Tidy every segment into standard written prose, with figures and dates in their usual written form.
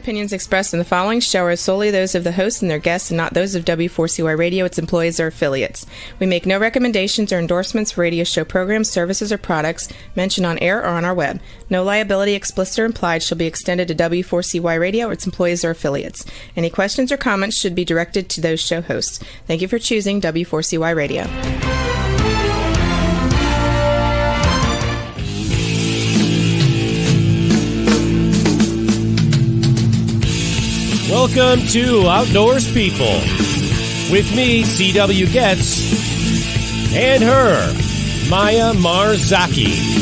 opinions expressed in the following show are solely those of the hosts and their guests and not those of W4CY Radio, its employees, or affiliates. We make no recommendations or endorsements for radio show programs, services, or products mentioned on air or on our web. No liability, explicit or implied, shall be extended to W4CY Radio or its employees or affiliates. Any questions or comments should be directed to those show hosts. Thank you for choosing W4CY Radio. Welcome to Outdoors People with me, C.W. Getz, and her, Maya Marzaki.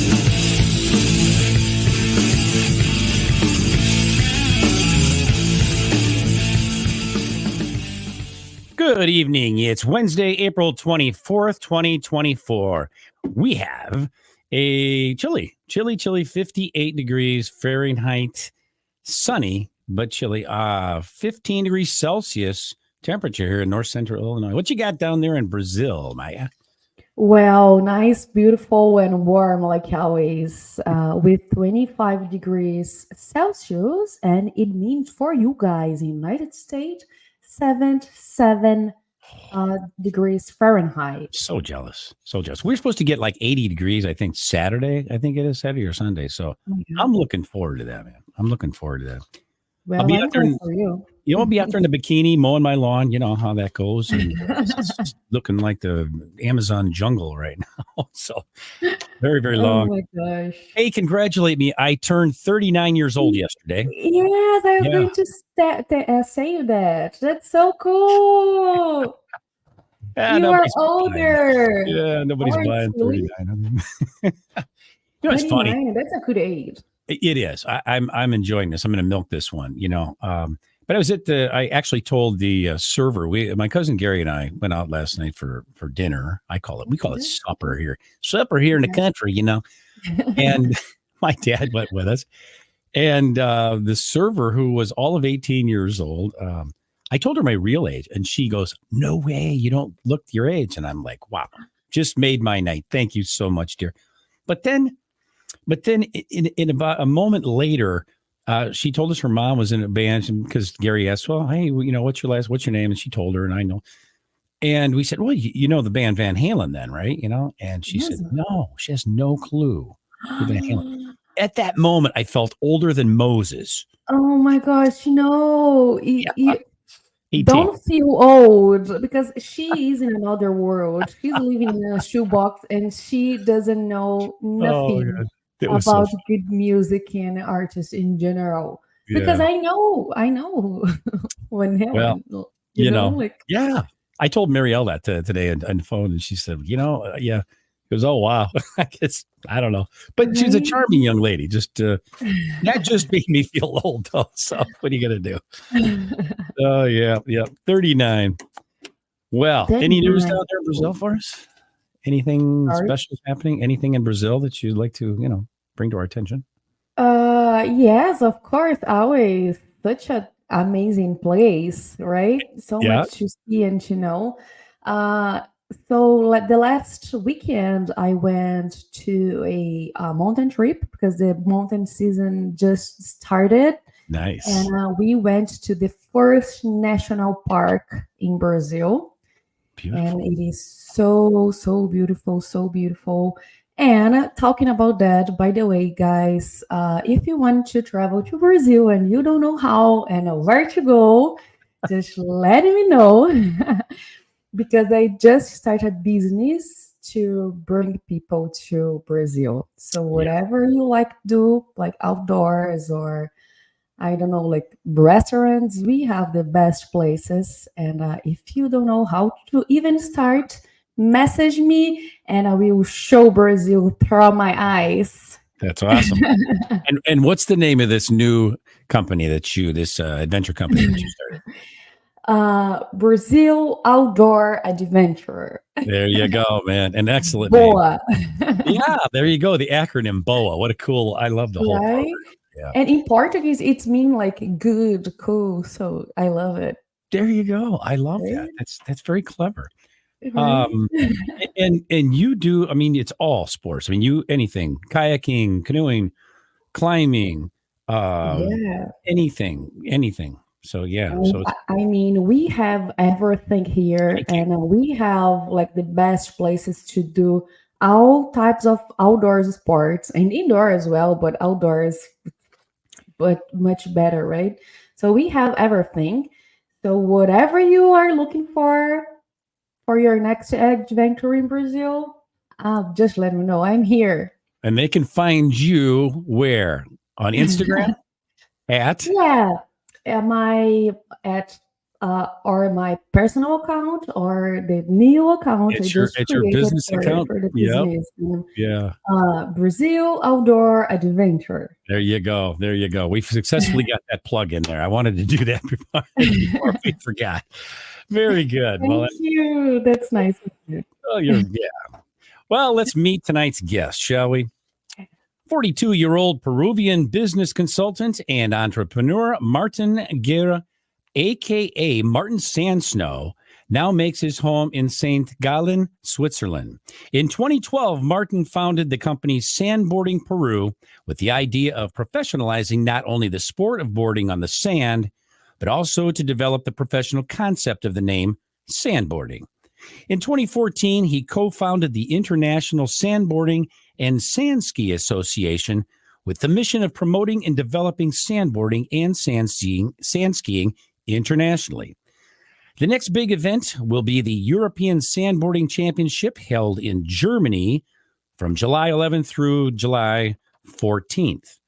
Good evening. It's Wednesday, April 24th, 2024. We have a chilly 58 degrees Fahrenheit, sunny, but chilly, 15 degrees Celsius temperature here in north central Illinois. What you got down there in Brazil, Maya? Well, nice, beautiful, and warm like always, with 25 degrees Celsius. And it means for you guys in United States, 77 degrees Fahrenheit. So jealous. We're supposed to get like 80 degrees, I think, Saturday. I think it is Saturday or Sunday. So I'm looking forward to that, man. I'm looking forward to that. Well, I'll be out there for you. I'll be out there in the bikini mowing my lawn. You know how that goes. And it's looking like the Amazon jungle right now. So very, very long. Oh my gosh. Hey, congratulate me. I turned 39 years old yesterday. Yes, I was going to say that. That's so cool. You are older. Yeah, nobody's buying 39. I mean, it's funny. That's a good age. It is. I'm enjoying this. I'm going to milk this one, But I was I actually told the server. My cousin Gary and I went out last night for dinner. We call it supper here. Supper here in the country, And my dad went with us. And the server, who was all of 18 years old, I told her my real age, and she goes, "No way, you don't look your age." And I'm like, "Wow, just made my night. Thank you so much, dear." But then in about a moment later, she told us her mom was in a band, because Gary asked, "Well, hey, what's your name?" And she told her, and I know. And we said, "Well, you know the band Van Halen then, right?" And she said, "No, she has no clue who Van Halen." At that moment, I felt older than Moses. Oh my gosh, no. Don't feel old, because she is in another world. She's living in a shoebox and she doesn't know nothing about good music and artists in general. Yeah. Because I know when hell, yeah. I told Marielle that today on the phone, and she said, yeah. He goes, "Oh, wow." I don't know. But she's a charming young lady. That just made me feel old, though. So what are you going to do? Oh, yeah. 39. Well, 39. Any news down there in Brazil for us? Anything special happening? Anything in Brazil that you'd like to, bring to our attention? Yes, of course. Always such an amazing place, right? So much to see and to know. So the last weekend, I went to a mountain trip because the mountain season just started. Nice. And we went to the first national park in Brazil. Beautiful. And it is so, so beautiful, so beautiful. And talking about that, by the way, guys, if you want to travel to Brazil and you don't know how and where to go, just let me know. Because I just started business to bring people to Brazil. So whatever you like to do, like outdoors or, I don't know, like restaurants, we have the best places. And if you don't know how to even start, message me and I will show Brazil through my eyes. That's awesome. and what's the name of this new company this adventure company that you started? Brazil Outdoor Adventure. There you go, man. An excellent BOA. name. Yeah, there you go. The acronym BOA. What a cool, I love the whole program. Yeah. And in Portuguese, it's mean like good, cool. So I love it. There you go. I love that. That's very clever. And you do, it's all sports. Anything, kayaking, canoeing, climbing, Yeah. anything. So yeah, so it's I mean, we have everything here, thank you. and we have like the best places to do all types of outdoors sports and indoor as well, but outdoors, but much better, right? So we have everything. So whatever you are looking for your next adventure in Brazil, just let me know. I'm here. And they can find you where? On Instagram at Yeah. Am I at or my personal account or the new account I just it's your created business account. for the Yep. business? Yeah. Brazil Outdoor Adventure. There you go. There you go. We've successfully got that plug in there. I wanted to do that before we forgot. Very good. Well, Thank you. That's nice of you. yeah. Well, let's meet tonight's guest, shall we? 42-year-old Peruvian business consultant and entrepreneur Martin Guerra, a.k.a. Martin Sandsnow, now makes his home in St. Gallen, Switzerland. In 2012, Martin founded the company Sandboarding Peru with the idea of professionalizing not only the sport of boarding on the sand, but also to develop the professional concept of the name sandboarding. In 2014, he co-founded the International Sandboarding and Sandski Association with the mission of promoting and developing sandboarding and sandskiing internationally. The next big event will be the European Sandboarding Championship held in Germany from July 11th through July 14th.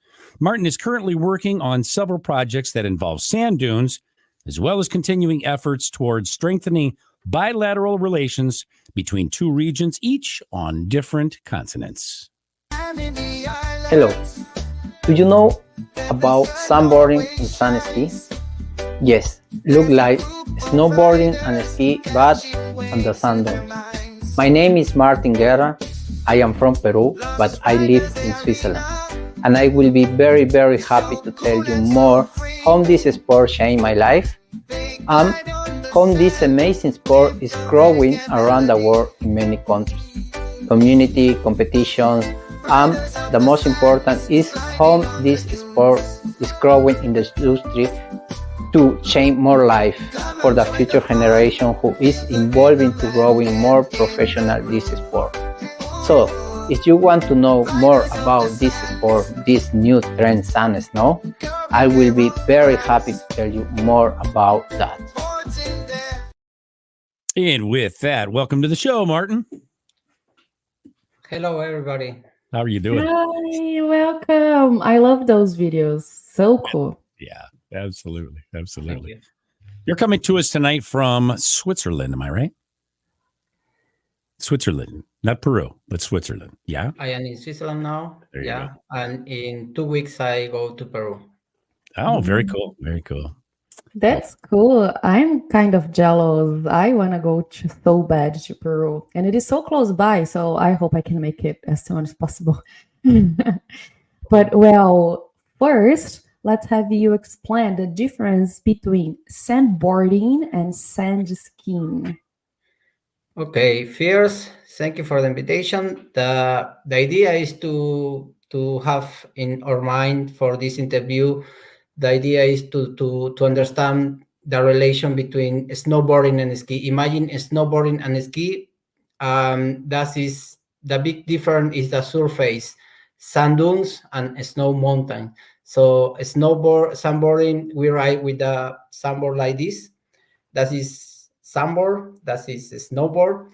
Martin is currently working on several projects that involve sand dunes, as well as continuing efforts towards strengthening bilateral relations between two regions, each on different continents. Hello. Do you know about sandboarding and sandski? Yes, look like snowboarding and ski, but on the sand dune. My name is Martin Guerra. I am from Peru, but I live in Switzerland. And I will be very, very happy to tell you more how this sport changed my life and how this amazing sport is growing around the world in many countries. Community, competitions, and the most important is how this sport is growing in the industry to change more life for the future generation who is involving to growing more professional this sport. So, if you want to know more about this sport, this new trend Sandsnow, I will be very happy to tell you more about that. And with that, welcome to the show, Martin. Hello, everybody. How are you doing? Hi, welcome. I love those videos. So cool. Yeah, absolutely. Absolutely. Thank you. You're coming to us tonight from Switzerland, am I right? Switzerland, not Peru, but Switzerland. Yeah. I am in Switzerland now. There you Yeah. And in 2 weeks, I go to Peru. Oh, very cool. Very cool. That's cool. I'm kind of jealous. I want to go so bad to Peru, and it is so close by. So I hope I can make it as soon as possible. But well, first, let's have you explain the difference between sandboarding and sand skiing. Okay, first, thank you for the invitation. The idea is to have in our mind for this interview. The idea is to understand the relation between snowboarding and ski. Imagine snowboarding and ski. That is the big difference is the surface, sand dunes and snow mountain. So sandboarding, we ride with the sandboard like this. That is sandboard. That is snowboard.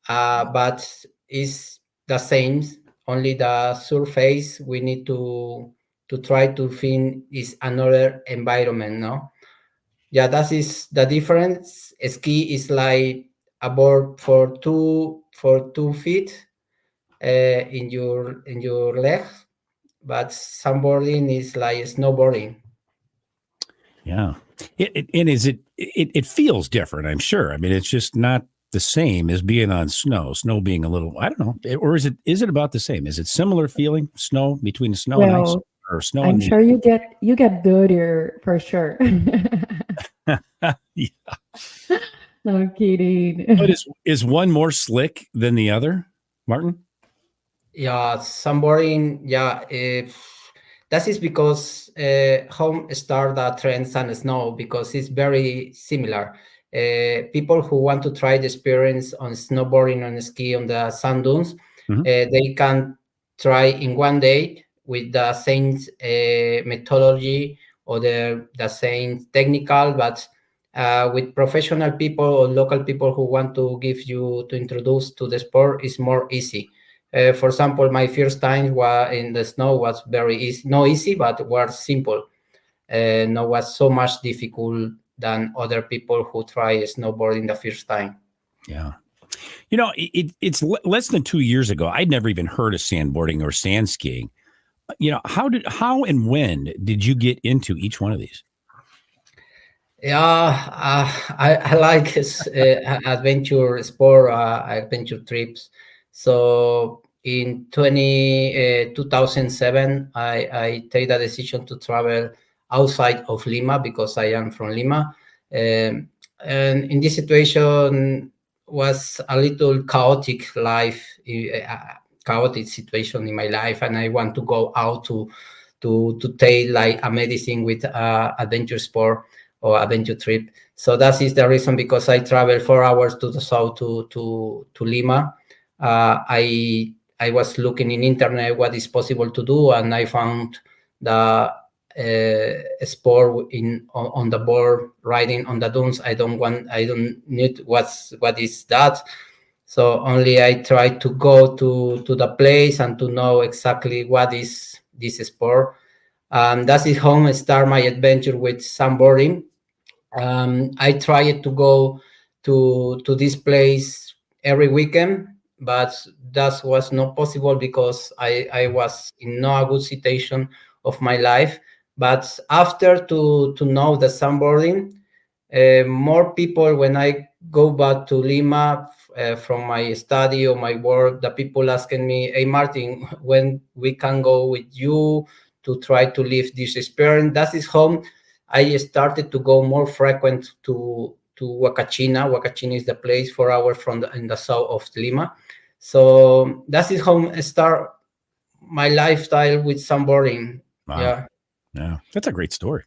But it's the same. Only the surface we need to try to find is another environment, no? Yeah, that is the difference. Ski is like a board for 2 feet in your legs, but sandboarding is like snowboarding. Yeah. It feels different, I'm sure. I mean, it's just not the same as being on snow being a little, I don't know, or is it about the same? Is it similar feeling, snow between snow and ice, or snow? I'm sure you get dirtier for sure. Yeah. No kidding. But is one more slick than the other, Martin? Yeah, sandboarding. Yeah, the that is because home start the trend Sandsnow, because it's very similar. People who want to try the experience on snowboarding, on ski, on the sand dunes, they can try in one day with the same methodology or the same technical, but with professional people or local people who want to give you to introduce to the sport is more easy. For example, my first time in the snow was very easy, not easy, but was simple. Not was so much difficult than other people who try snowboarding the first time. Yeah. You know, it's less than 2 years ago. I'd never even heard of sandboarding or sand skiing. You know, how and when did you get into each one of these? Yeah, I like adventure sport, adventure trips. So in 2007, I take the decision to travel outside of Lima because I am from Lima. And in this situation was a little chaotic life, chaotic situation in my life, and I want to go out to take like a medicine with adventure sport or adventure trip. So that is the reason, because I traveled 4 hours to the south to Lima. I was looking in internet what is possible to do, and I found the sport on the board, riding on the dunes. I don't need what is that. So only I try to go to the place and to know exactly what is this sport. That is how I start my adventure with sandboarding. I tried to go to this place every weekend, but that was not possible because I was in no good situation of my life. But after to know the sandboarding, more people, when I go back to Lima from my study or my work, the people asking me, "Hey Martin, when we can go with you to try to live this experience?" That is home. I started to go more frequent to Huacachina. Huacachina is the place 4 hours from in the south of Lima. So that is how I start my lifestyle with sandboarding. Wow. Yeah, that's a great story.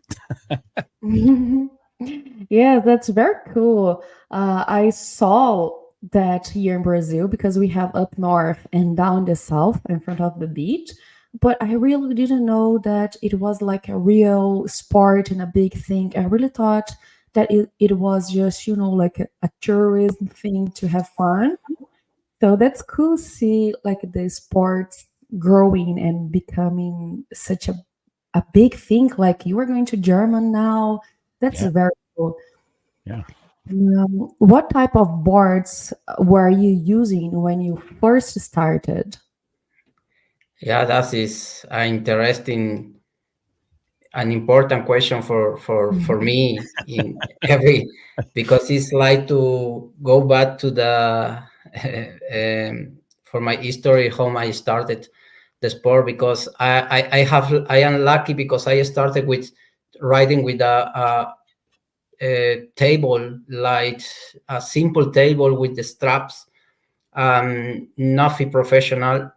Yeah, that's very cool. I saw that here in Brazil because we have up north and down the south in front of the beach. But I really didn't know that it was like a real sport and a big thing. I really thought that it was just, like a tourism thing to have fun. So that's cool to see like the sports growing and becoming such a big thing. Like you are going to German now. That's Yeah. very cool. Yeah. What type of boards were you using when you first started? Yeah, that is an important question for me in every, because it's like to go back to the for my history, how I started the sport, because I am lucky because I started with riding with a table, like a simple table with the straps, nothing professional.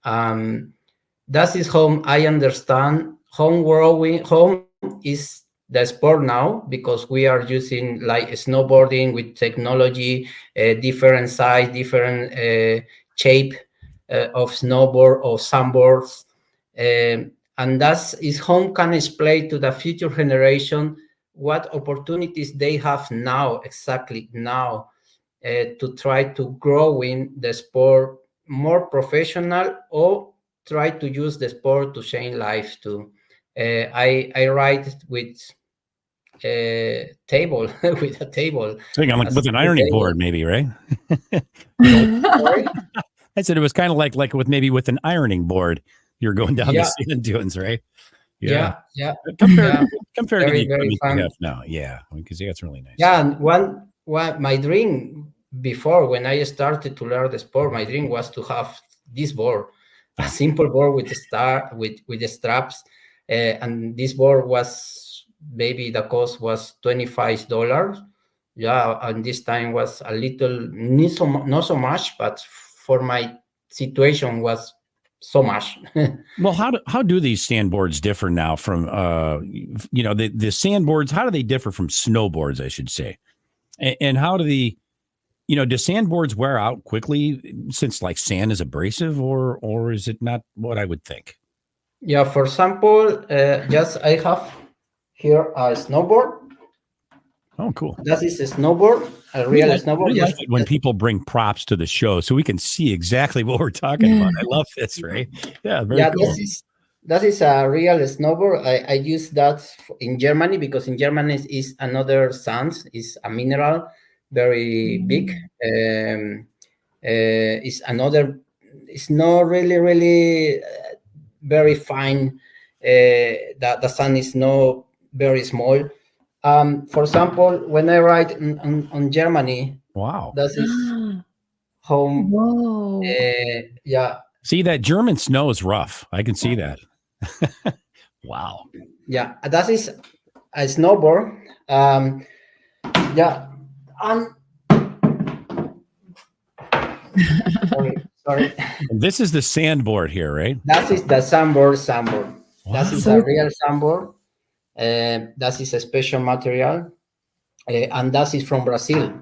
That is how I understand home is the sport now, because we are using like snowboarding with technology, different size, different shape of snowboard or sandboards. And that is home can explain to the future generation what opportunities they have now, exactly now, to try to grow in the sport more professional, or try to use the sport to change life too. I ride with a table with a table. So like with an ironing board, maybe, right? I said it was kind of like with an ironing board. You're going down the sand dunes, right? Yeah. Compared to the very equipment fun. you have now, yeah, because it's really nice. Yeah, and one my dream before, when I started to learn the sport, my dream was to have this board, a simple board with the straps, and this board was, maybe the cost was $25. Yeah, and this time was a little, not so much, but for my situation was so much. Well, how do these sandboards differ now from the sandboards? How do they differ from snowboards, I should say? And how do do sandboards wear out quickly since like sand is abrasive, or is it not what I would think? Yeah, for example, just I have here a snowboard. Oh, cool. That is a snowboard, a real snowboard. We like it when people bring props to the show so we can see exactly what we're talking about. I love this, right? Yeah, very cool. That is a real snowboard. I use that in Germany because in Germany is another sand, is a mineral, very big. It's not really very fine. The sand is not very small. For example, when I ride on Germany, wow, that is home. Whoa. Yeah. See, that German snow is rough. I can see that. Wow. Yeah, that is a snowboard. Yeah. Sorry. This is the sandboard here, right? That is the sandboard. Wow. That is a real sandboard. That is a special material. And that is from Brazil.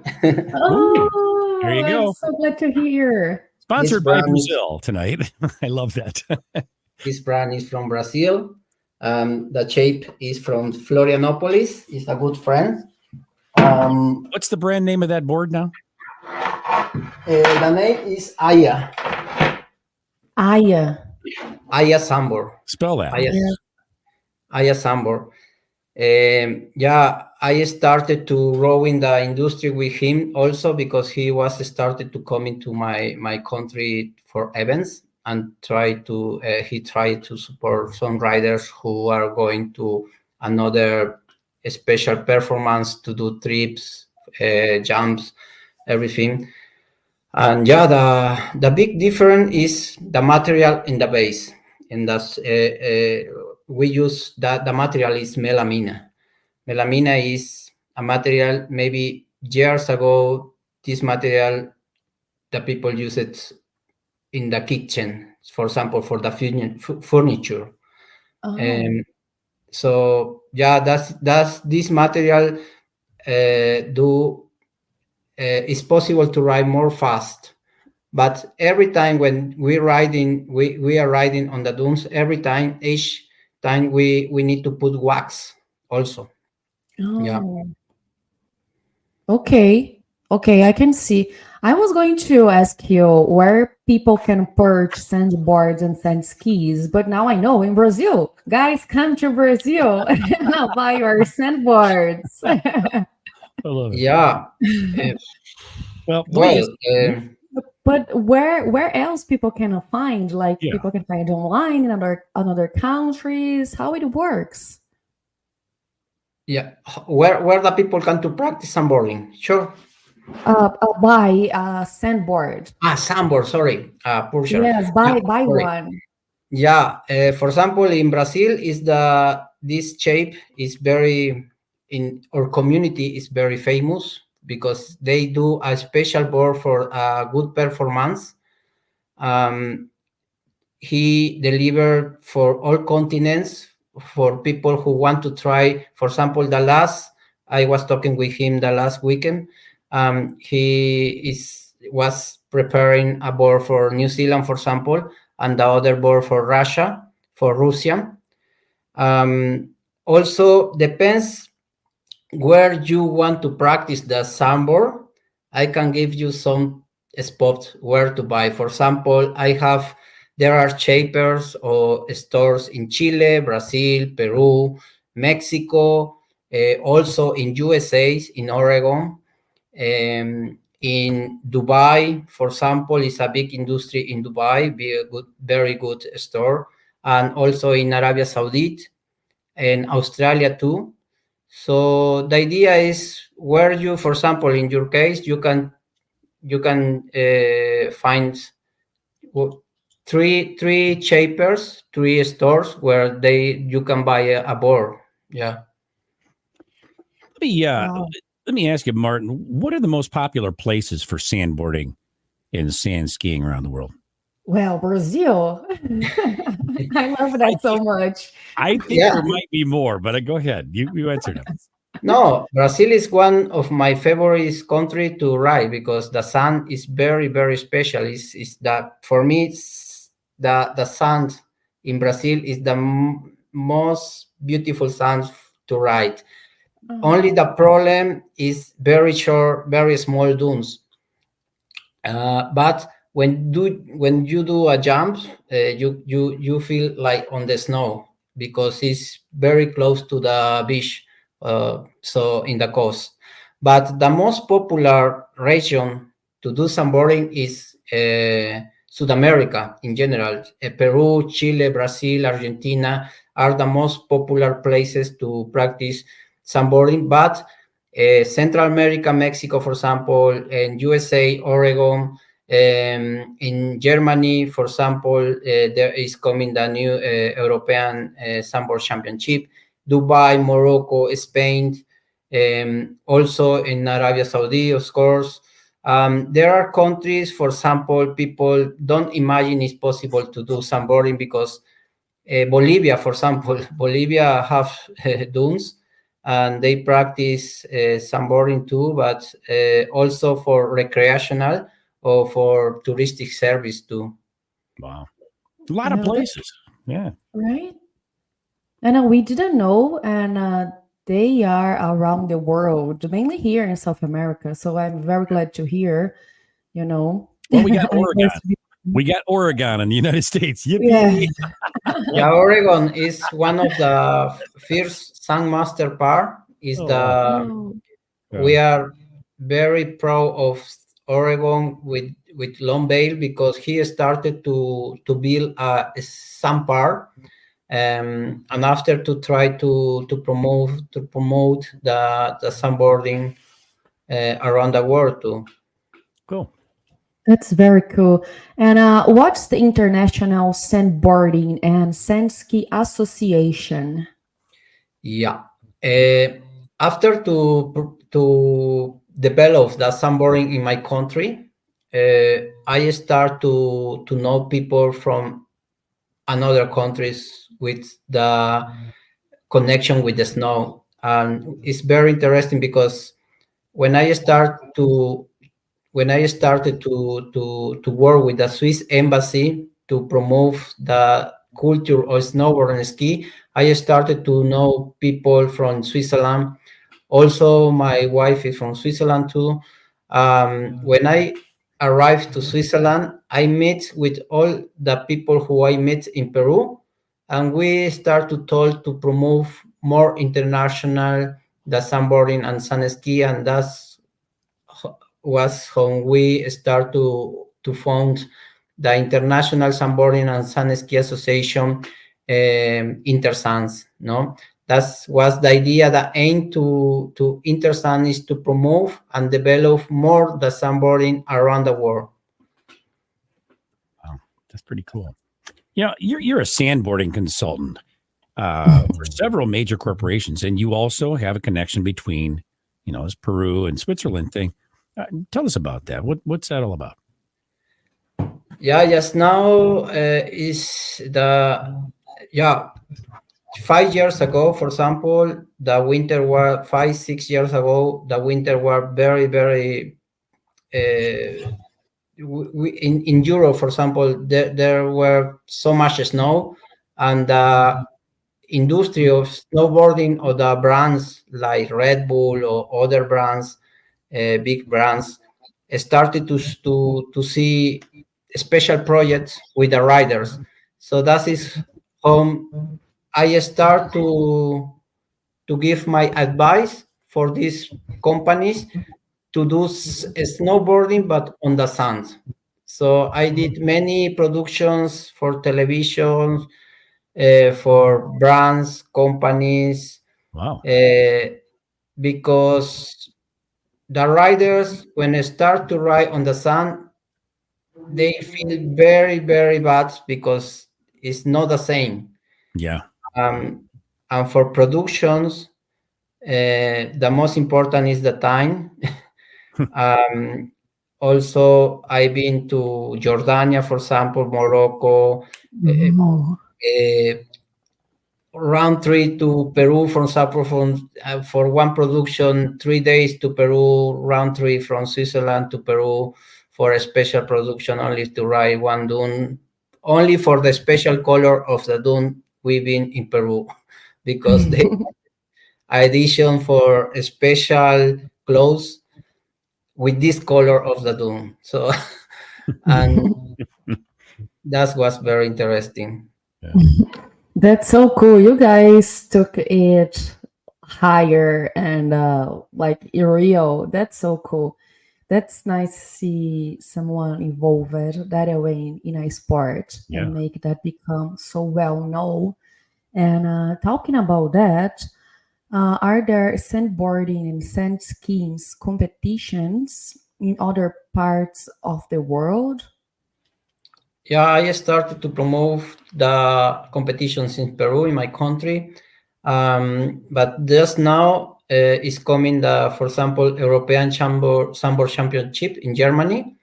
Oh, there you go. I'm so glad to hear. Sponsored by Brazil tonight. I love that. This brand is from Brazil. The shape is from Florianopolis. It's a good friend. What's the brand name of that board now? The name is Aya. Aya Sandboard. Spell that. Aya Sandboard. Yeah, I started to grow in the industry with him also because he was started to come into my country for events and he tried to support some riders who are going to another special performance to do trips, jumps, everything. And yeah, the big difference is the material in the base. And that's we use that the material is melamina. Melamina is a material maybe years ago. This material, the people use it in the kitchen, for example, for the furniture. So yeah, that's this material is possible to ride more fast. But every time when we are riding on the dunes, each time we need to put wax also. Yeah. Okay, I can see. I was going to ask you where people can purchase sandboards and sand skis, but now I know in Brazil. Guys, come to Brazil and buy your sandboards. I love it. Yeah. But where else people can find? Like people can find online in other countries. How it works? Yeah, where the people come to practice sandboarding? Sure. Buy a sandboard. Sandboard. Sorry. Sure. Yes, buy one. Yeah. For example, in Brazil, this shape is very in our community is very famous because they do a special board for good performance. He delivered for all continents for people who want to try. For example, I was talking with him the last weekend. He was preparing a board for New Zealand, for example, and the other board for Russia. Also depends where you want to practice the sandboard. I can give you some spots where to buy. For example, there are shapers or stores in Chile, Brazil, Peru, Mexico, also in USA, in Oregon, in Dubai, for example, is a big industry in Dubai, very good store, and also in Arabia Saudite and Australia too. So the idea is where you, for example, in your case, you can find three shapers, 3 stores where you can buy a board. Yeah. Let me ask you, Martin, what are the most popular places for sandboarding and sand skiing around the world? Well, Brazil. I love that so much. I think there might be more, but go ahead. You answered it. No, Brazil is one of my favorite country to ride because the sand is very, very special. Is that for me? It's the sand in Brazil is the most beautiful sand to ride. Only the problem is very short, very small dunes. But when you do a jump, you feel like on the snow because it's very close to the beach, so in the coast. But the most popular region to do sandboarding is South America in general. Peru, Chile, Brazil, Argentina are the most popular places to practice sandboarding. But Central America, Mexico, for example, and USA, Oregon, in Germany, for example, there is coming the new European Sandboarding Championship. Dubai, Morocco, Spain, also in Arabia Saudi, of course. There are countries, for example, people don't imagine it's possible to do sandboarding because Bolivia, for example, Bolivia have dunes and they practice sandboarding too, but also for recreational or for touristic service too. Wow. A lot of places. Yeah. Right? And we didn't know, and they are around the world, mainly here in South America. So I'm very glad to hear, you know. Well, we got Oregon. We got Oregon in the United States. Yeah. Yeah, Oregon is one of the first Sandmaster Park. We are very proud of Oregon with Longvale because he started to build a sand park, and after to try to promote the sandboarding around the world too. Cool. That's very cool. And what's the International Sandboarding and Sandski Association? Yeah. After to develop the sandboarding in my country, I start to know people from another countries with the connection with the snow, and it's very interesting because when I started to work with the Swiss embassy to promote the culture of snowboard and ski, I started to know people from Switzerland. Also, my wife is from Switzerland too. When I arrived to Switzerland, I met with all the people who I met in Peru, and we start to talk to promote more international the sandboarding and Sandski, and that's was when we start to found the International Sandboarding and Sandski Association, Intersands. No, that was the idea. The aim to Intersand is to promote and develop more the sandboarding around the world. Wow, that's pretty cool. You know, you're a sandboarding consultant for several major corporations, and you also have a connection between, you know, this Peru and Switzerland thing. Tell us about that. What's that all about? Yeah, just now is the 5 years ago, for example, the winter were 5-6 years ago. The winter were very, very. In Europe, for example, there were so much snow, and the industry of snowboarding or the brands like Red Bull or other brands, big brands, started to see special projects with the riders. So that is how I start to give my advice for these companies to do snowboarding, but on the sand. So I did many productions for television, for brands, companies. Wow. Because the riders, when they start to ride on the sand, they feel very, very bad because it's not the same. Yeah. And for productions, the most important is the time. Also, I've been to Jordania, for example, Morocco, Oh. round trip to Peru from Sapporo for one production, 3 days to Peru, round trip from Switzerland to Peru for a special production, only to ride one dune, only for the special color of the dune we've been in Peru, because they edition for special clothes with this color of the dune. So, and that was very interesting. Yeah. That's so cool. You guys took it higher and like real. That's so cool. That's nice to see someone involved that way in a sport Yeah. and make that become so well known. And talking about that, are there sandboarding and sand skiing competitions in other parts of the world? Yeah, I started to promote the competitions in Peru, in my country. But just now is coming the, for example, European Sandboard Championship in Germany.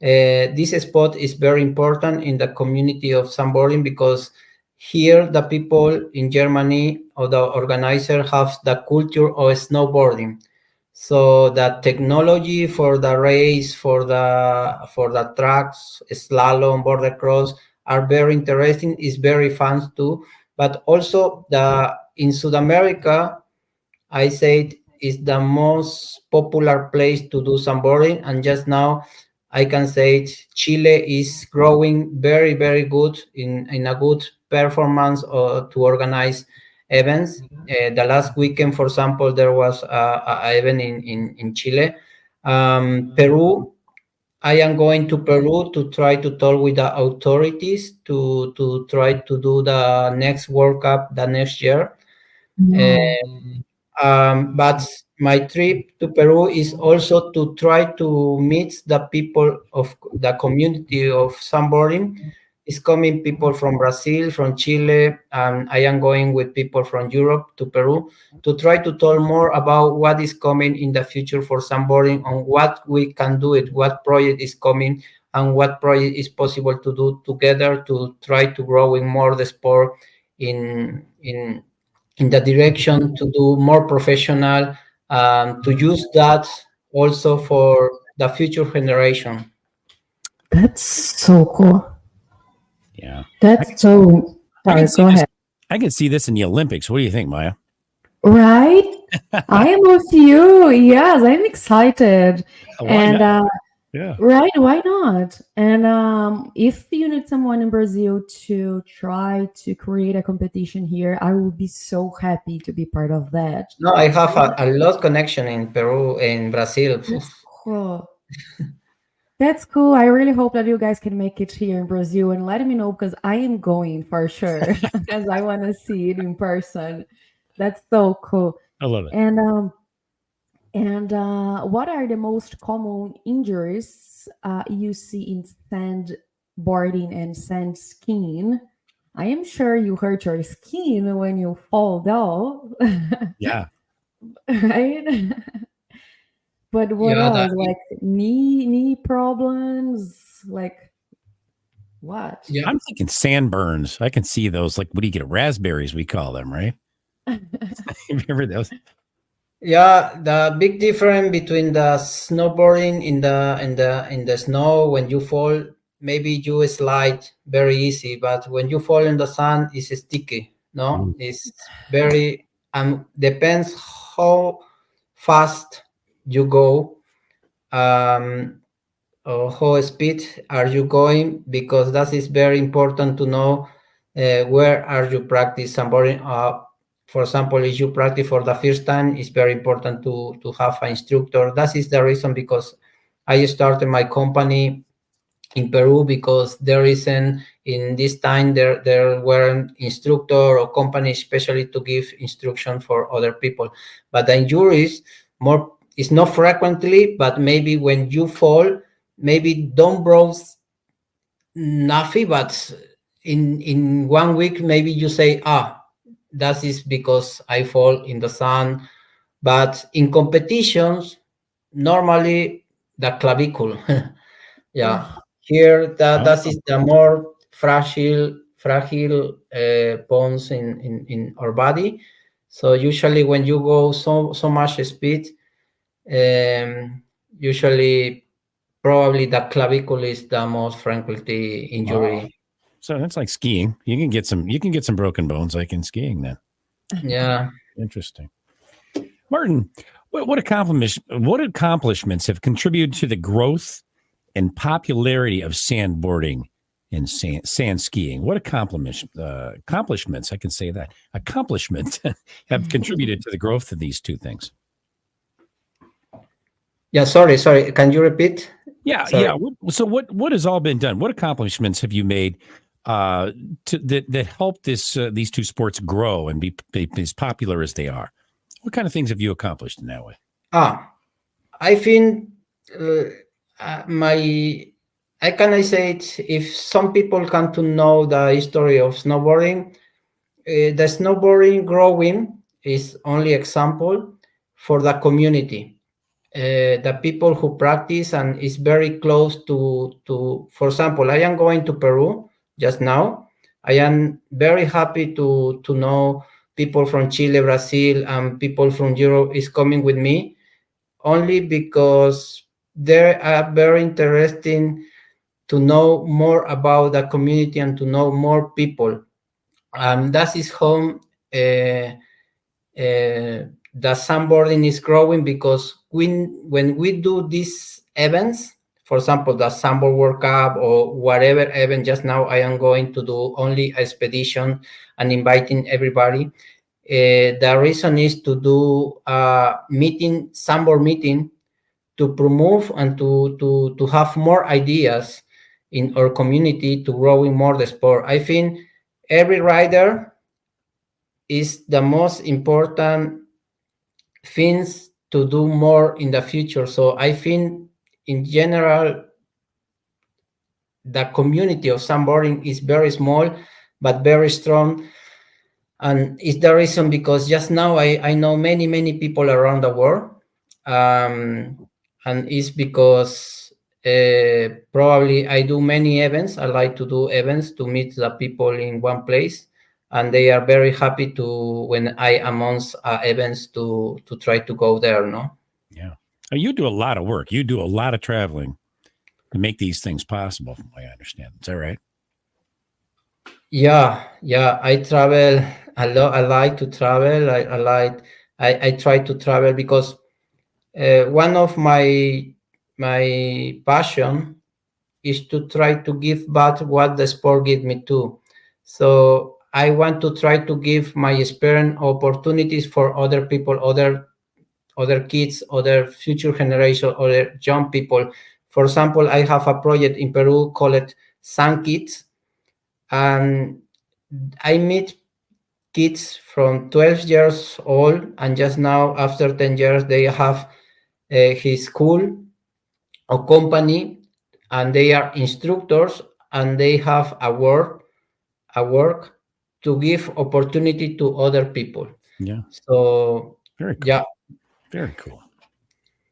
This spot is very important in the community of sandboarding, because here the people in Germany, or the organizer, have the culture of snowboarding. So the technology for the race, for the tracks, slalom, border cross, are very interesting. It's very fun too. But also in South America, I said, is the most popular place to do sandboarding. And just now, I can say Chile is growing very, very good in a good performance to organize events. The last weekend, for example, there was a event in Chile. Peru, I am going to Peru to try to talk with the authorities to try to do the next World Cup the next year. No. But my trip to Peru is also to try to meet the people of the community of sandboarding. It's coming people from Brazil, from Chile, and I am going with people from Europe to Peru to try to talk more about what is coming in the future for sandboarding, on what we can do it, what project is coming, and what project is possible to do together to try to growing more the sport in the direction to do more professional, to use that also for the future generation. That's so cool. Yeah. That's so. Sorry, go ahead. I can see this in the Olympics. What do you think, Maya? Right? I am with you. Yes, I'm excited. Why not? Yeah. Right, why not? And if you need someone in Brazil to try to create a competition here, I will be so happy to be part of that. No, I have a lot connection in Peru, in Brazil. Cool. That's cool. I really hope that you guys can make it here in Brazil and let me know, because I am going for sure because I want to see it in person. That's so cool. I love it. And what are the most common injuries you see in sandboarding and sand skiing? I am sure you hurt your skin when you fall down. Yeah. Right? But what else? Like knee problems? Like what? Yeah. I'm thinking sandburns. I can see those. Like, what do you get? Raspberries, we call them, right? Remember those? Yeah, the big difference between the snowboarding in the snow, when you fall, maybe you slide very easy, but when you fall in the sand, it's sticky. No, it's very depends how fast you go, or how speed are you going, because that is very important to know where are you practice sandboarding. For example, if you practice for the first time, it's very important to have an instructor. That is the reason because I started my company in Peru, because there isn't in this time there weren't instructor or company especially to give instruction for other people. But the injuries more is not frequently, but maybe when you fall, maybe don't bruise nothing, but in 1 week maybe you say, that is because I fall in the sun. But in competitions, normally the clavicle. Yeah, Oh, here that Oh, is the more fragile bones in our body. So usually when you go so much speed, usually probably the clavicle is the most frequently wow. injury. So that's like skiing. You can get some broken bones like in skiing then. Yeah. Interesting. Martin, what accomplishments have contributed to the growth and popularity of sandboarding and sand skiing? What accomplishments, I can say that, accomplishments have contributed to the growth of these two things? Yeah, sorry. Can you repeat? Yeah, Sorry. yeah. So what has all been done? What accomplishments have you made that help these two sports grow and be as popular as they are? What kind of things have you accomplished in that way? I think uh, my I can I say it, if some people come to know the history of snowboarding, the snowboarding growing is only example for the community, the people who practice and is very close to. For example, I am going to Peru just now. I am very happy to know people from Chile, Brazil, and people from Europe is coming with me only because they are very interesting to know more about the community and to know more people. That is how the sandboarding is growing because when we do these events, for example, the Sandboard World Cup or whatever event, just now I am going to do only expedition and inviting everybody. The reason is to do a meeting, Sandboard meeting, to promote and to have more ideas in our community to growing more the sport. I think every rider is the most important things to do more in the future. So I think in general, the community of sandboarding is very small, but very strong. And it's the reason because just now I know many people around the world. And it's because probably I do many events. I like to do events to meet the people in one place. And they are very happy to when I announce events to try to go there, no? Yeah. You do a lot of work. You do a lot of traveling to make these things possible, from what I understand. Is that right? Yeah. I travel a lot. I like to travel. I try to travel because one of my passion is to try to give back what the sport gave me too. So I want to try to give my experience opportunities for other people, other kids, other future generation, other young people. For example, I have a project in Peru called Sun Kids, and I meet kids from 12 years old, and just now after 10 years they have his school or company, and they are instructors, and they have a work to give opportunity to other people. Yeah. So Very cool. yeah. Very cool.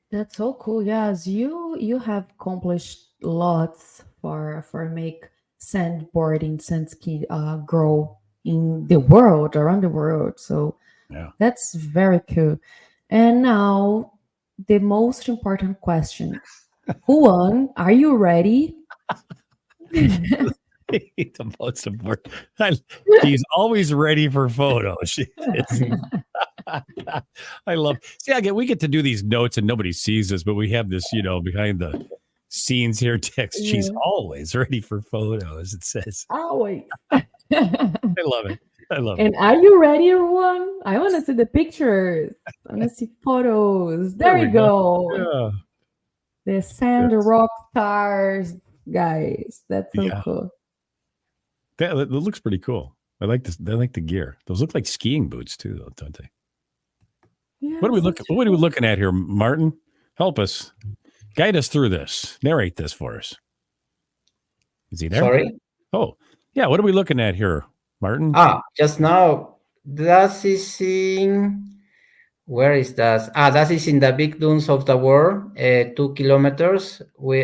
that's so cool. Yes, you have accomplished lots for make sandboarding, sandski grow in the world, around the world. So Yeah. that's very cool. And now the most important question. Juan, are you ready? The most important. She's always ready for photos. She is. I love. See, we get to do these notes and nobody sees us, but we have this, behind the scenes here text. She's Yeah. always ready for photos. It says. Always. I love it. I love it. And are you ready, everyone? I want to see the pictures. I want to see photos. There we we go. Yeah. The sand Yes. rock stars, guys. That's so Yeah. cool. That looks pretty cool. I like this. I like the gear. Those look like skiing boots too, though, don't they? Yeah, What are we so looking? What are we looking at here, Martin? Help us. Guide us through this. Narrate this for us. Is he there? Sorry. Oh, yeah. What are we looking at here, Martin? Just now that is in Where is that? That is in the big dunes of the world, 2 kilometers.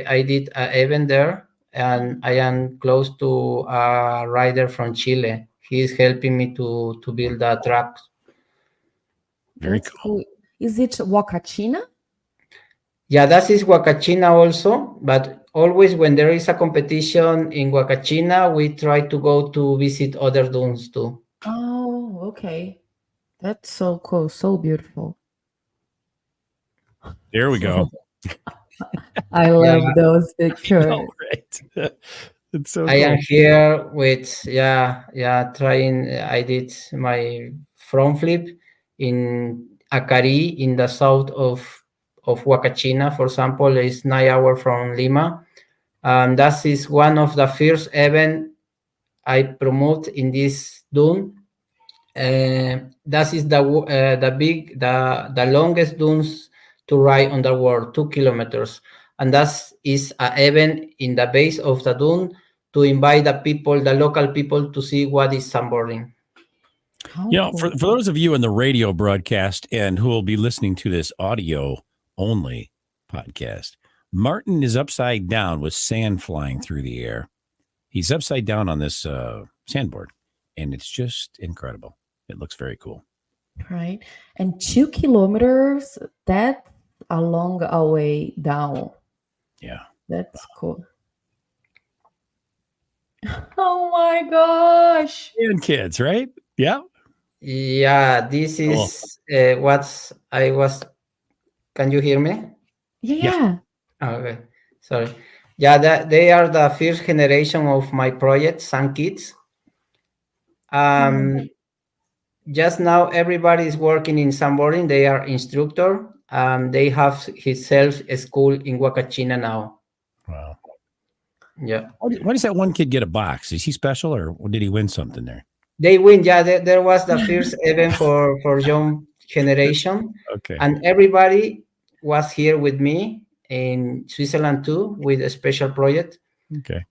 I did an event there, and I am close to a rider from Chile. He is helping me to build a track. Very That's cool. cool. Is it Wakachina? Yeah, that is Huacachina also, but always when there is a competition in Huacachina, we try to go to visit other dunes too. Oh, okay. That's so cool, so beautiful. There we go. I love those pictures. All right. It's so I cool. am here with trying. I did my front flip in Acari in the south of Huacachina, for example. It's 9 hours from Lima. That is one of the first event I promote in this dune. That is the longest dunes to ride on the world, 2 kilometers, and that is an event in the base of the dune to invite the local people, to see what is sandboarding. Oh, For those of you in the radio broadcast and who will be listening to this audio only podcast, Martin is upside down with sand flying through the air. He's upside down on this sandboard, and it's just incredible. It looks very cool. right. And 2 kilometers, that's a long way down. Yeah. That's cool. Oh my gosh. And kids, right? Yeah. Yeah, this is what I was. Can you hear me? Yeah. Okay, sorry. Yeah, they are the first generation of my project, Sun Kids. Just now, everybody is working in sandboarding. They are instructor. They have himself a school in Huacachina now. Wow. Yeah. Why does that one kid get a box? Is he special, or did he win something there? They win. Yeah, there was the first event for young generation. Okay. And everybody was here with me in Switzerland too, with a special project. Okay.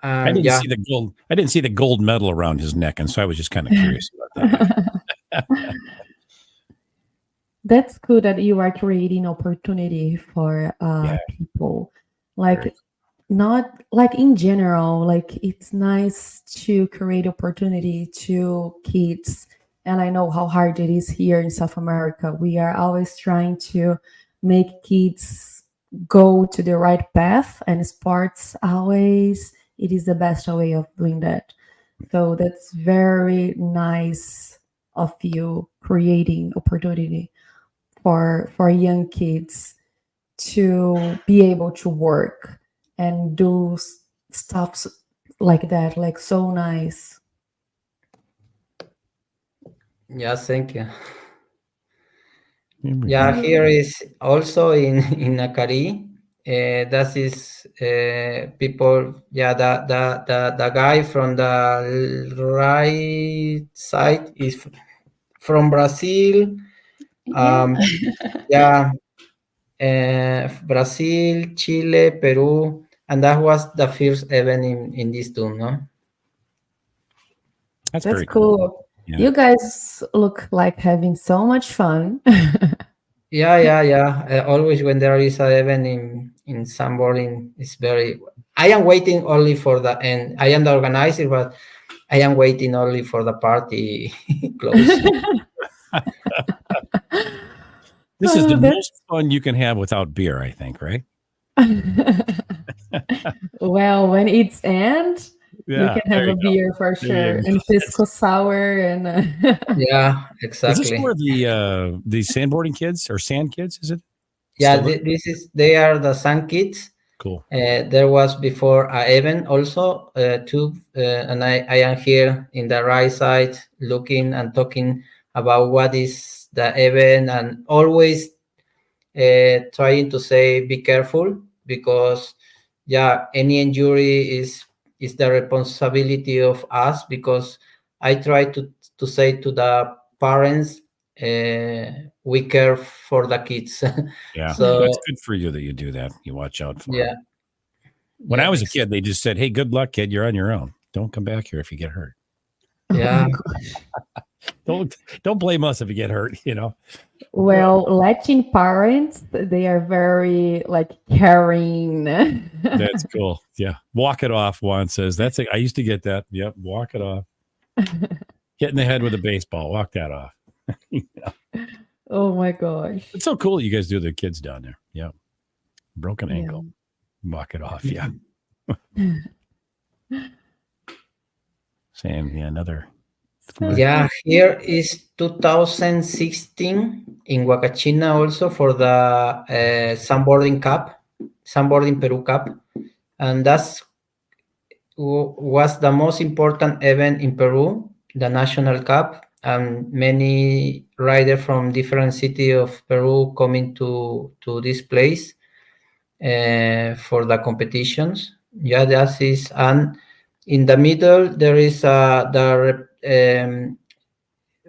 I didn't see the gold. I didn't see the gold medal around his neck, and so I was just kind of curious about that. That's cool that you are creating opportunity for people. Like, not like in general, like it's nice to create opportunity to kids. And I know how hard it is here in South America. We are always trying to make kids go to the right path, and sports always, it is the best way of doing that. So that's very nice of you creating opportunity for young kids to be able to work and do stuff like that, like so nice. Yeah, thank you. Yeah, here is also in Acari. That is people. Yeah, the guy from the right side is from Brazil. Yeah, Brazil, Chile, Peru, and that was the first event in this dune, no? That's very cool. Yeah. You guys look like having so much fun. Yeah. Always when there is an event in sandboarding, it's very. I am waiting only for the end. I am the organizer, but I am waiting only for the party close. This is the most fun you can have without beer, I think, right? Well, when it's end, you can have a beer for sure, and pisco sour, and yeah, exactly. Is this for the sandboarding kids or sand kids? Is it? Yeah, they are the sand kids. Cool. There was before an event also too, and I am here in the right side looking and talking about what is the event, and always trying to say be careful, because any injury is the responsibility of us, because I try to say to the parents, we care for the kids. Yeah, so that's good for you that you do that. You watch out for them. When I was a kid, they just said, "Hey, good luck, kid. You're on your own. Don't come back here if you get hurt." Yeah. Don't blame us if you get hurt, you know. Well, Latin parents, they are very like caring. That's cool. Yeah. Walk it off, Juan says. That's it. I used to get that. Yep. Walk it off. Hit in the head with a baseball. Walk that off. Oh my gosh. It's so cool that you guys do the kids down there. Yeah. Broken ankle. Walk it off. Yeah. Same. Yeah. Another. Yeah, here is 2016 in Huacachina also for the Sandboarding Cup, Sandboarding Peru Cup. And that's was the most important event in Peru, the National Cup. And many riders from different cities of Peru coming to this place for the competitions. Yeah, that is. And in the middle, there is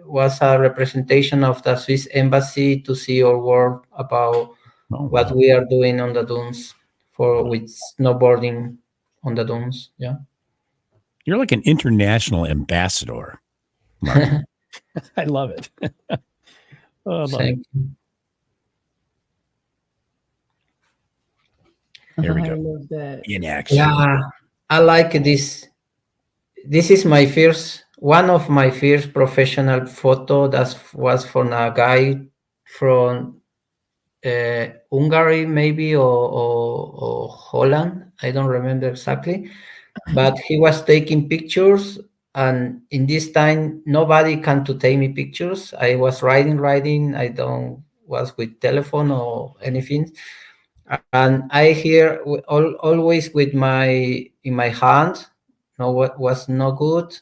was a representation of the Swiss embassy to see our work about what we are doing on the dunes with snowboarding on the dunes. Yeah, you're like an international ambassador, Mark. I love it. Thank you. Here we go. I love that. In action. Yeah, I like this. This is my one of my first professional photo. That was from a guy from Hungary, maybe, or Holland. I don't remember exactly. But he was taking pictures, and in this time, nobody can to take me pictures. I was riding. I don't was with telephone or anything. And I hear always with in my hand. No, what was no good.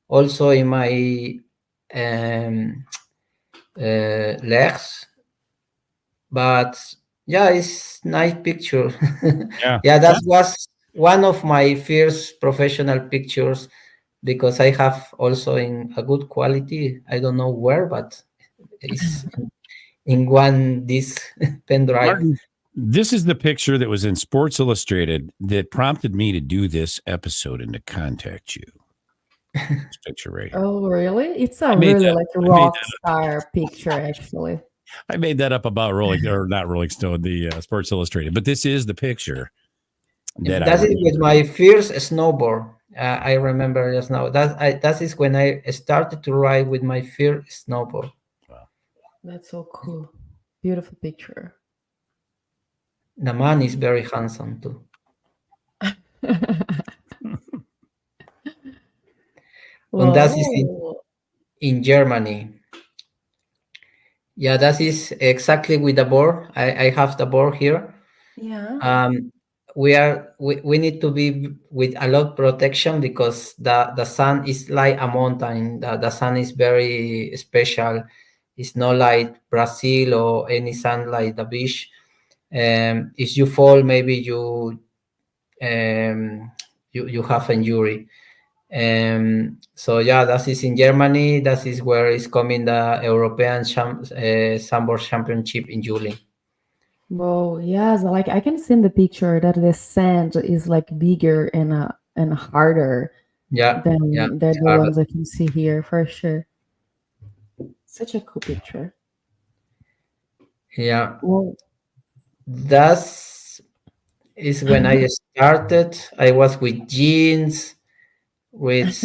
Also in my legs, but yeah, it's nice picture. Yeah, that was one of my first professional pictures because I have also in a good quality. I don't know where, but it's in this pen drive. Martin, this is the picture that was in Sports Illustrated that prompted me to do this episode and to contact you. This picture right here. Oh, really? It's a really like a rock star picture, actually. I made that up about not Rolling Stone, the Sports Illustrated, but this is the picture. That is with my first snowboard. I remember just now. That is when I started to ride with my first snowboard. Wow, that's so cool! Beautiful picture. The man is very handsome too. And that is in Germany. Yeah, that is exactly with the board. I have the board here. Yeah. We need to be with a lot of protection because the sun is like a mountain. The sun is very special. It's not like Brazil or any sun like the beach. If you fall, maybe you have injury. So yeah, that is in Germany. That is where is coming the European Sandboard Championship in July. Well, yes, like I can see in the picture that the sand is like bigger and harder than the ones I can see here for sure. Such a cool picture. Yeah. Well, that is when I started. I was with jeans, that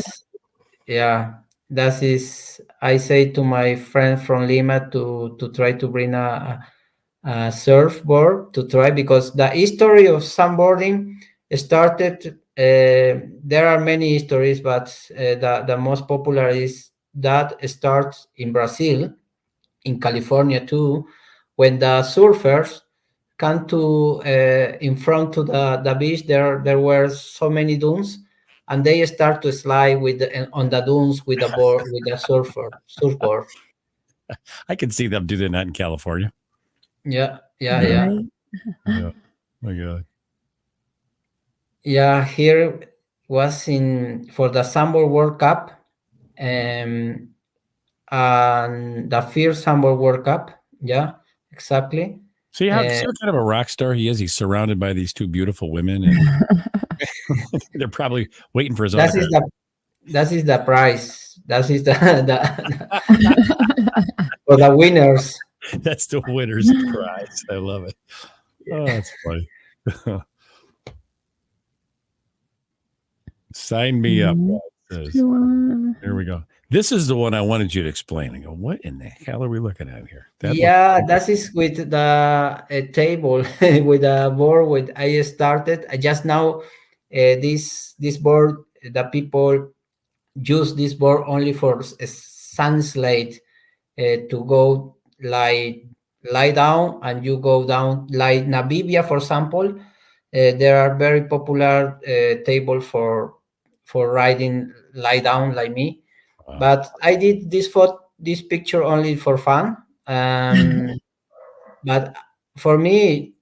is. I say to my friend from Lima to try to bring a surfboard to try because the history of sandboarding started. There are many histories, but the most popular is that starts in Brazil, in California too, when the surfers come to in front to the beach. There were so many dunes, and they start to slide on the dunes with a board with a surfboard. I can see them doing that in California. Yeah. Oh my God. Yeah, here was for the Sandboard World Cup, and the first Sandboard World Cup. Yeah, exactly. So you have see what kind of a rock star he is. He's surrounded by these two beautiful women, and they're probably waiting for his autograph. That is the prize. That is for the winners. That's the winner's prize. I love it. Oh, that's funny. Sign me up. There we go. This is the one I wanted you to explain. I go, what in the hell are we looking at here? That is with the table with a board. With I started. I just now this board. The people use this board only for sun slate to go lie down, and you go down like Namibia, for example. There are very popular table for riding lie down like me. Wow. But I did this picture only for fun. But for me,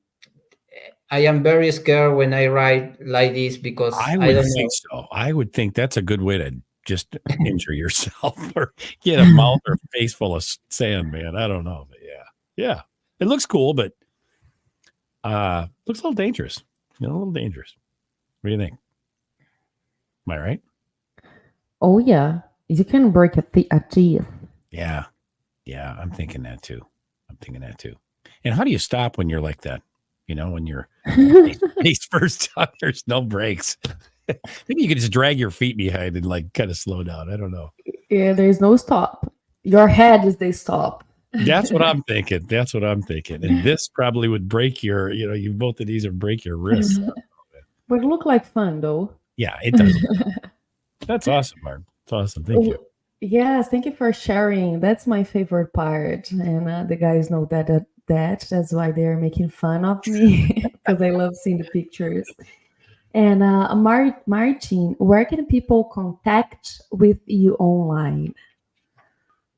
I am very scared when I ride like this, because I don't think so. I would think that's a good way to just injure yourself or get a mouth or face full of sand, man. I don't know, but yeah, it looks cool, but looks a little dangerous. A little dangerous. What do you think? Am I right? Oh yeah, you can break a teeth. Yeah, I'm thinking that too. And how do you stop when you're like that? When you're face first down, there's no brakes. Maybe you could just drag your feet behind and like kind of slow down. I don't know. Yeah, there's no stop. Your head is the stop. That's what I'm thinking. And this probably would break your, you both of these would break your wrists. But it looked like fun though. Yeah, it does. That's awesome, Martin. It's awesome. Thank you. Yes, thank you for sharing. That's my favorite part. And the guys know that's why they're making fun of me, because I love seeing the pictures. And Martin, where can people contact with you online?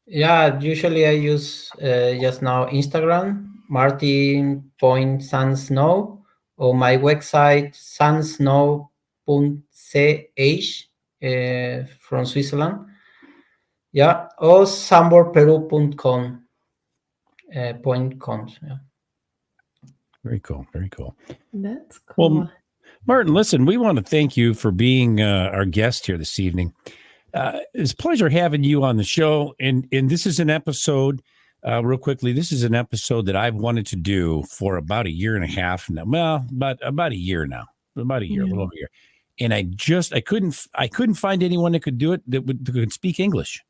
Yeah, usually I use just now Instagram, martin.sandsnow, or my website, sandsnow.ch, from Switzerland. Yeah, or sandboardperu.com. .com. Yeah. Very cool. That's cool. Well, Martin, listen, we want to thank you for being our guest here this evening. It's a pleasure having you on the show. And this is an episode, real quickly, this is an episode that I've wanted to do for about a year and a half now. Well, about a year now. About a year, a little over a year. And I couldn't find anyone that could do it that could speak English.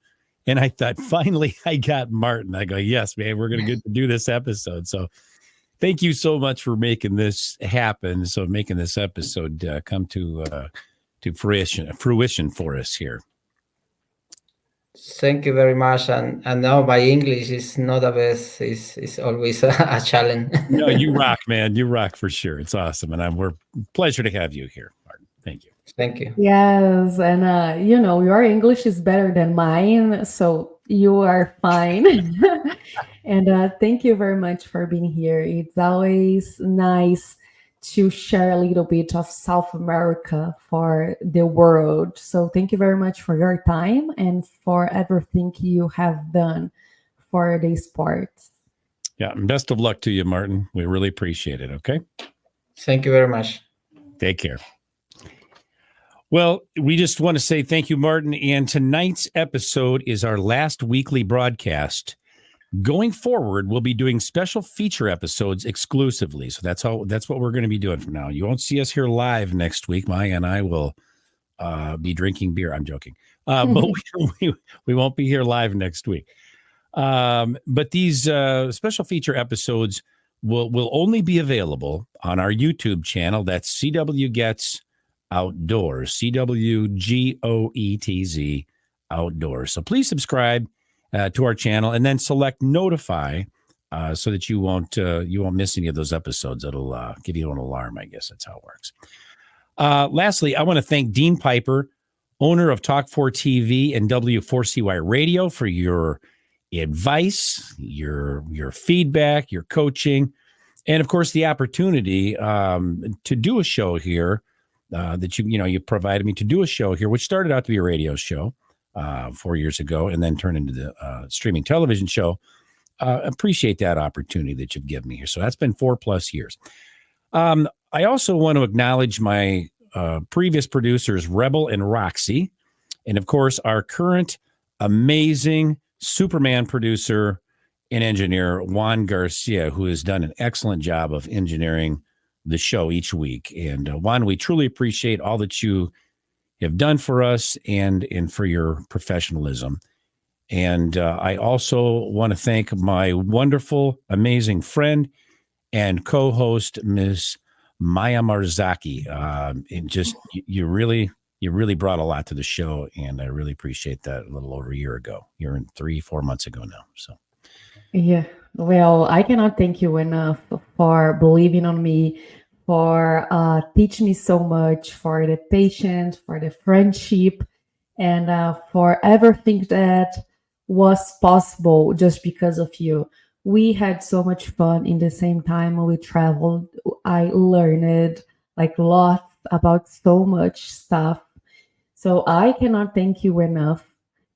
And I thought, finally, I got Martin. I go, yes, man, we're going to get to do this episode. So thank you so much for making this happen. So making this episode come to fruition for us here. Thank you very much. And now my English is not the best. It's always a challenge. No, you rock, man. You rock for sure. It's awesome. And we're pleasure to have you here, Martin. Thank you. Thank you. Yes. And, your English is better than mine. So you are fine. And thank you very much for being here. It's always nice to share a little bit of South America for the world. So thank you very much for your time and for everything you have done for the sport. Yeah. And best of luck to you, Martin. We really appreciate it. Okay. Thank you very much. Take care. Well, we just want to say thank you, Martin. And tonight's episode is our last weekly broadcast. Going forward, we'll be doing special feature episodes exclusively. So that's what we're going to be doing from now. You won't see us here live next week. Maya and I will be drinking beer. I'm joking. But we won't be here live next week. But these special feature episodes will only be available on our YouTube channel. That's CW Gets Outdoors, CWGOETZ Outdoors. So please subscribe to our channel and then select notify so that you won't miss any of those episodes. It'll give you an alarm. I guess that's how it works. Lastly, I want to thank Dean Piper, owner of Talk4 TV and W4CY Radio, for your advice, your feedback, your coaching, and of course the opportunity to do a show here. That you provided me to do a show here, which started out to be a radio show 4 years ago and then turned into the streaming television show. Appreciate that opportunity that you've given me here. So that's been 4+ years. I also want to acknowledge my previous producers, Rebel and Roxy, and of course our current amazing Superman producer and engineer, Juan Garcia, who has done an excellent job of engineering the show each week. And Juan, we truly appreciate all that you have done for us and for your professionalism. And I also want to thank my wonderful, amazing friend and co-host, Ms. Maya Marzaki. And just you really brought a lot to the show, and I really appreciate that. A little over a year ago, 3-4 months ago now. So, Yeah. Well, I cannot thank you enough for believing on me, for teaching me so much, for the patience, for the friendship, and for everything that was possible just because of you. We had so much fun in the same time we traveled. I learned like lots about so much stuff. So I cannot thank you enough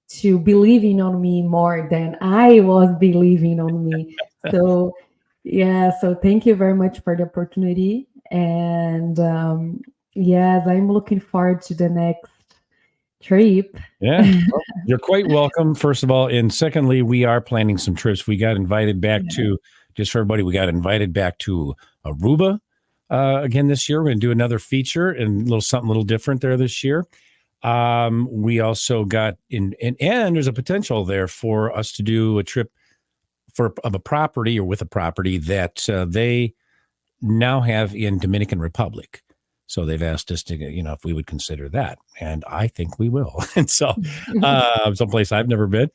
to believing on me more than I was believing on me. So yeah, so thank you very much for the opportunity. And yes, I'm looking forward to the next trip. Yeah, well, you're quite welcome, first of all. And secondly, we are planning some trips. We got invited back to, just for everybody, we got invited back to Aruba again this year. We're going to do another feature and something a little different there this year. We also got and there's a potential there for us to do a trip of a property or with a property that they now have in Dominican Republic. So they've asked us to, if we would consider that, and I think we will. And so, someplace I've never been.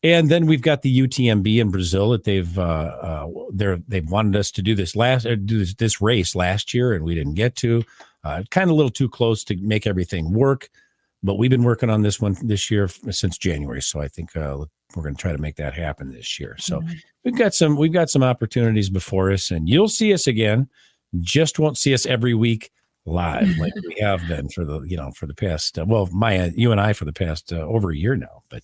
And then we've got the UTMB in Brazil that they've wanted us to do this race last year, and we didn't get to. Kind of a little too close to make everything work, but we've been working on this one this year since January. So I think we're going to try to make that happen this year. So we've got some opportunities before us, and you'll see us again. Just won't see us every week live like we have been for the past Maya, you and I for the past over a year now, but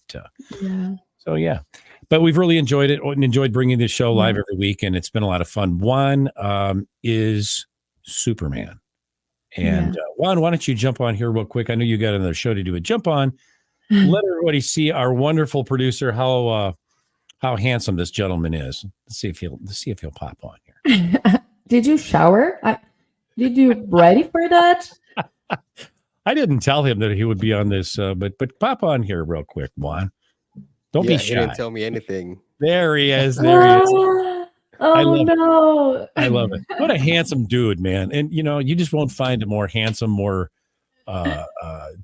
but we've really enjoyed it and enjoyed bringing this show live every week, and it's been a lot of fun. Juan is Superman, and Juan, why don't you jump on here real quick? I know you got another show to do, but jump on, let everybody see our wonderful producer, how handsome this gentleman is. Let's see if he'll pop on here. Did you shower? Did you ready for that? I didn't tell him that he would be on this, but pop on here real quick, Juan. Don't be shy. He didn't tell me anything. There he is. There he is. No. I love it. What a handsome dude, man. And, you just won't find a more handsome, more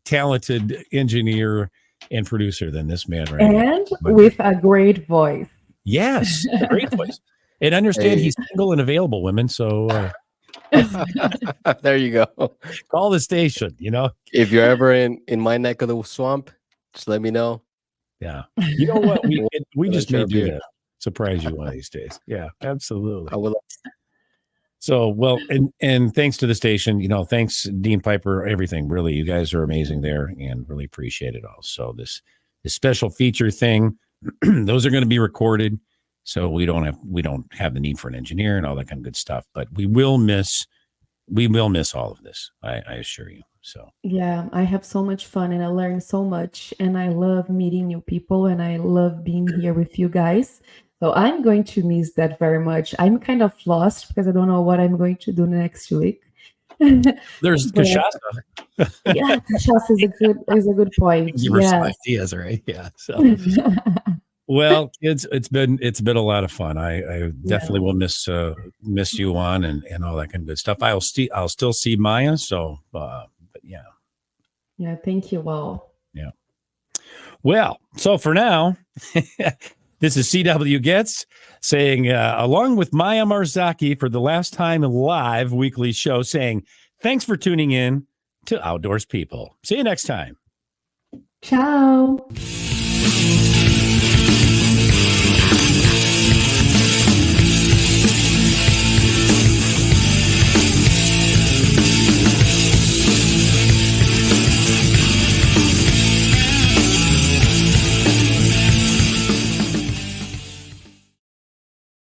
talented engineer and producer than this man right now. And with a great voice. Yes, a great voice. And understand he's single and available, women. So... there you go. Call the station, If you're ever in my neck of the swamp, just let me know. Yeah. You know what? We just may do that. Surprise you one of these days. Yeah, absolutely. I will. So, well, and thanks to the station, thanks Dean Piper, everything. Really, you guys are amazing there, and really appreciate it all. So this special feature thing, those are going to be recorded. So we don't have the need for an engineer and all that kind of good stuff, but we will miss all of this. I assure you. So yeah, I have so much fun and I learn so much, and I love meeting new people, and I love being here with you guys. So I'm going to miss that very much. I'm kind of lost because I don't know what I'm going to do next week. There's cachaça. Yeah, cachaça is a good point. Give her some ideas, right? Yeah. So. Well, kids, it's been a lot of fun. I definitely will miss you on and all that kind of good stuff. I'll still see Maya. So, but yeah. Yeah. Thank you all. Yeah. Well, so for now, this is CW Gets saying, along with Maya Marzaki for the last time live weekly show, saying thanks for tuning in to Outdoors People. See you next time. Ciao.